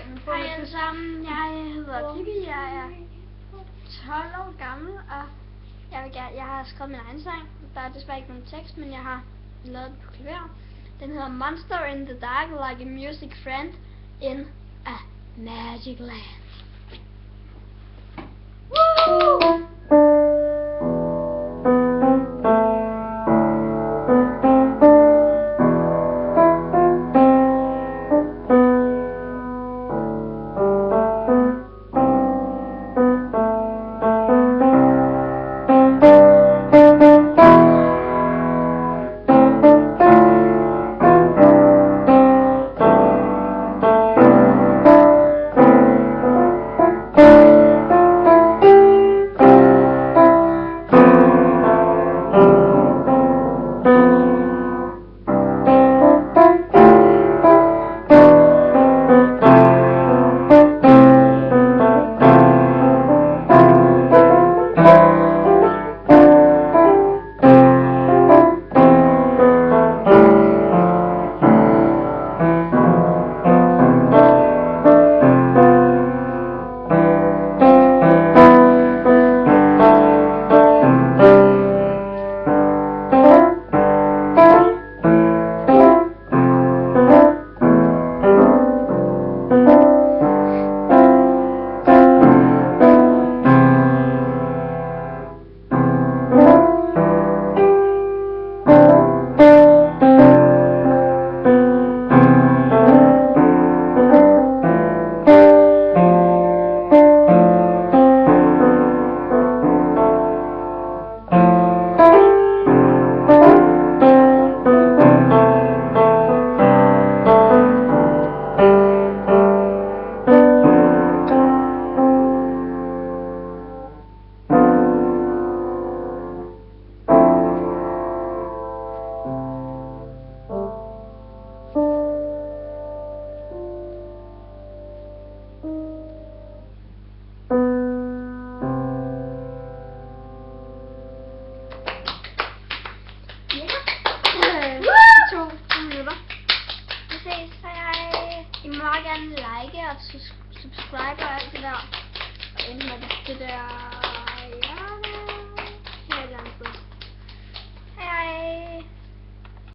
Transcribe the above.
Hej alle sammen, jeg hedder Pippi, jeg er 12 år gammel, og jeg har skrevet min egen sang. Der er desværre ikke nogen tekst, men jeg har lavet den på klaver. Den hedder Monster in the Dark, like a music friend in a magic land. Woo! I må meget gerne like og subscribe og alt det der. Og ind med det der hjørne. Her et eller andet sted. Hej hej.